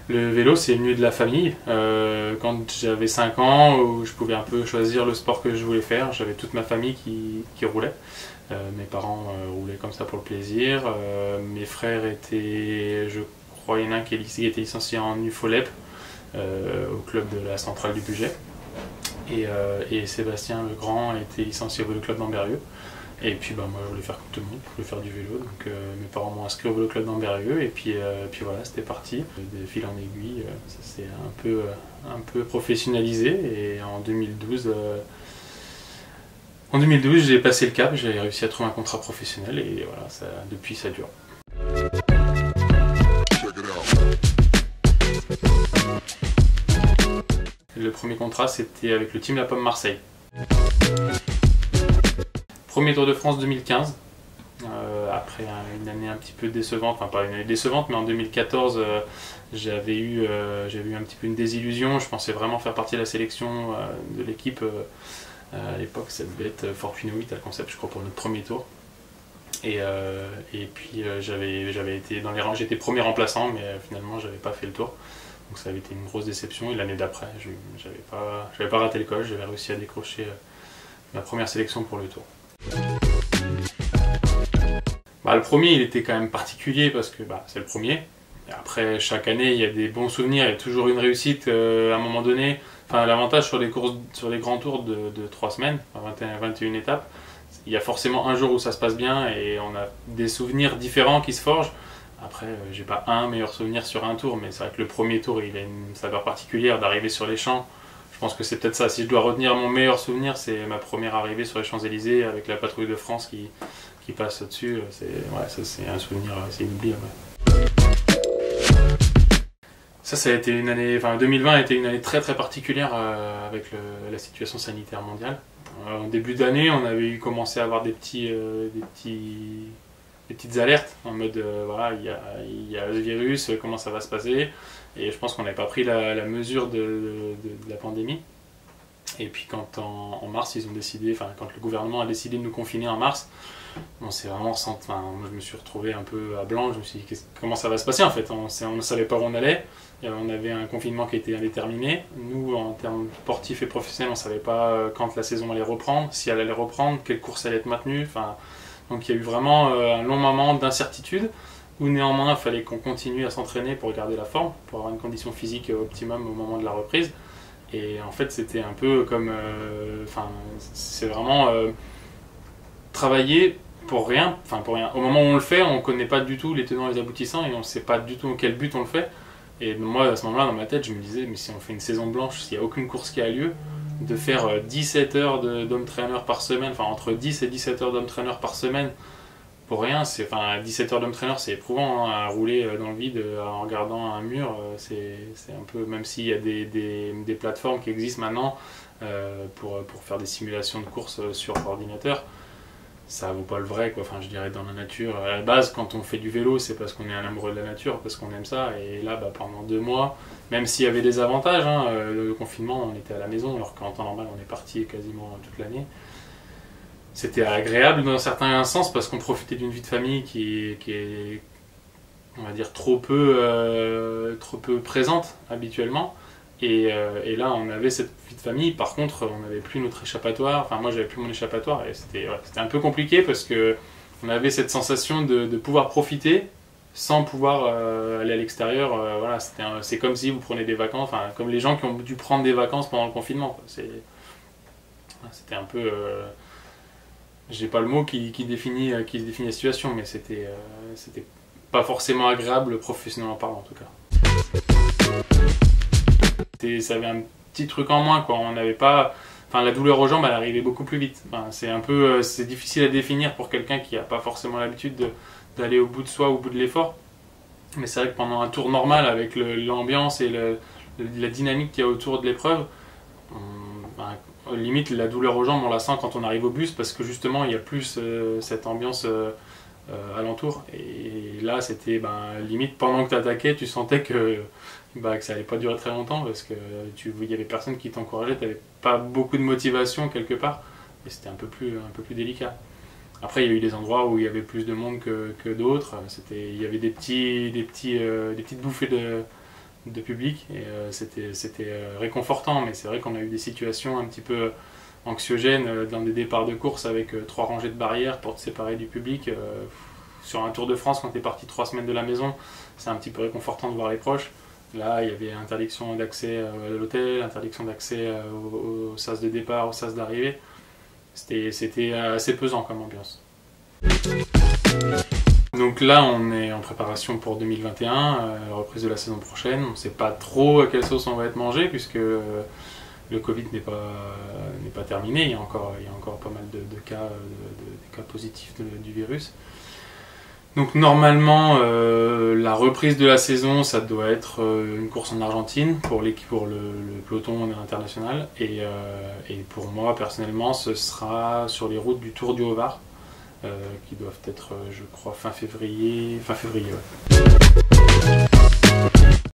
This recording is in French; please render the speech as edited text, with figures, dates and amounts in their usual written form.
Le vélo, c'est venu de la famille. Quand j'avais 5 ans, où je pouvais un peu choisir le sport que je voulais faire, j'avais toute ma famille qui roulait. Mes parents roulaient comme ça pour le plaisir. Mes frères étaient, je crois, il y en a un qui était licencié en UFOLEP au club de la centrale du budget. Et Sébastien le grand était licencié au vélo club d'Ambérieu. Et puis moi je voulais faire comme tout le monde, je voulais faire du vélo, donc mes parents m'ont inscrit au vélo club d'Ambérieu et puis voilà, c'était parti. De fil en aiguille, ça s'est un peu professionnalisé et en 2012, j'ai passé le cap, j'ai réussi à trouver un contrat professionnel et voilà, depuis ça dure. Le premier contrat c'était avec le Team La Pomme Marseille. Premier Tour de France 2015, après une année un petit peu décevante, enfin pas une année décevante, mais en 2014 j'avais eu un petit peu une désillusion. Je pensais vraiment faire partie de la sélection de l'équipe. À l'époque ça devait être Fortuno 8 à le concept, je crois, pour notre premier tour. Et puis j'avais été dans les rangs, j'étais premier remplaçant, mais finalement j'avais pas fait le tour. Donc ça avait été une grosse déception. Et l'année d'après, j'avais pas raté le coche, j'avais réussi à décrocher ma première sélection pour le tour. Le premier, il était quand même particulier parce que c'est le premier. Et après, chaque année, il y a des bons souvenirs, il y a toujours une réussite à un moment donné. Enfin, l'avantage sur les courses, sur les grands tours de 3 semaines, 21 étapes, il y a forcément un jour où ça se passe bien et on a des souvenirs différents qui se forgent. Après, j'ai pas un meilleur souvenir sur un tour, mais c'est vrai que le premier tour, il a une saveur particulière d'arriver sur les champs. Je pense que c'est peut-être ça. Si je dois retenir mon meilleur souvenir, c'est ma première arrivée sur les Champs-Élysées avec la patrouille de France qui passe au-dessus. Ça c'est un souvenir, c'est inoubliable. Ça a été une année, 2020 a été une année très très particulière avec la situation sanitaire mondiale. En début d'année, on avait commencé à avoir des petites alertes en mode voilà, il y a le virus, comment ça va se passer. Et je pense qu'on n'avait pas pris la mesure de la pandémie. Et puis quand en mars, ils ont décidé, quand le gouvernement a décidé de nous confiner en mars, on s'est vraiment senti, moi je me suis retrouvé un peu à blanc, je me suis dit comment ça va se passer en fait, on ne savait pas où on allait, on avait un confinement qui était indéterminé, nous en termes sportifs et professionnels on ne savait pas quand la saison allait reprendre, si elle allait reprendre, quelle course allait être maintenue, donc il y a eu vraiment un long moment d'incertitude, où néanmoins il fallait qu'on continue à s'entraîner pour garder la forme, pour avoir une condition physique optimum au moment de la reprise. Et en fait c'était un peu comme, c'est vraiment travailler pour rien, Au moment où on le fait, on ne connaît pas du tout les tenants et les aboutissants et on ne sait pas du tout quel but on le fait. Et moi à ce moment-là dans ma tête je me disais, mais si on fait une saison blanche, s'il n'y a aucune course qui a lieu, de faire 17 heures d'home trainer par semaine, entre 10 et 17 heures d'home trainer par semaine, pour rien, 17 heures d'home trainer c'est éprouvant à rouler dans le vide en regardant un mur, c'est un peu, même s'il y a des plateformes qui existent maintenant pour faire des simulations de courses sur ordinateur, ça vaut pas le vrai quoi. Je dirais dans la nature, à la base quand on fait du vélo c'est parce qu'on est un amoureux de la nature, parce qu'on aime ça, et là pendant 2 mois, même s'il y avait des avantages, le confinement on était à la maison alors qu'en temps normal on est parti quasiment toute l'année. C'était agréable dans certains sens parce qu'on profitait d'une vie de famille qui est, on va dire, trop peu présente habituellement. Et là, on avait cette vie de famille. Par contre, on n'avait plus notre échappatoire. Moi, j'avais plus mon échappatoire et c'était un peu compliqué parce que on avait cette sensation de pouvoir profiter sans pouvoir aller à l'extérieur. C'est comme si vous prenez des vacances, comme les gens qui ont dû prendre des vacances pendant le confinement. C'était un peu... j'ai pas le mot qui définit la situation, mais c'était pas forcément agréable professionnellement parlant en tout cas. Ça avait un petit truc en moins quoi, on n'avait pas, la douleur aux jambes elle arrivait beaucoup plus vite. C'est difficile à définir pour quelqu'un qui n'a pas forcément l'habitude d'aller au bout de soi, au bout de l'effort. Mais c'est vrai que pendant un tour normal avec l'ambiance et la dynamique qu'il y a autour de l'épreuve, limite la douleur aux jambes on la sent quand on arrive au bus parce que justement il y a plus cette ambiance alentour, et là c'était limite pendant que tu attaquais tu sentais que ça allait pas durer très longtemps parce que il y avait personne qui t'encourageait, tu n'avais pas beaucoup de motivation quelque part et c'était un peu plus délicat. Après il y a eu des endroits où il y avait plus de monde que d'autres, il y avait des petites bouffées de public et c'était réconfortant, mais c'est vrai qu'on a eu des situations un petit peu anxiogènes dans des départs de course avec 3 rangées de barrières pour te séparer du public. Sur un Tour de France, quand tu es parti 3 semaines de la maison, c'est un petit peu réconfortant de voir les proches. Là, il y avait interdiction d'accès à l'hôtel, interdiction d'accès au sas de départ, au sas d'arrivée. C'était assez pesant comme ambiance. Donc là, on est en préparation pour 2021, la reprise de la saison prochaine. On ne sait pas trop à quelle sauce on va être mangé, puisque le Covid n'est pas terminé. Il y a encore pas mal de cas positifs du virus. Donc normalement, la reprise de la saison, ça doit être une course en Argentine pour le peloton international. Et pour moi, personnellement, ce sera sur les routes du Tour du Haut-Var, qui doivent être, je crois, fin février. Ouais.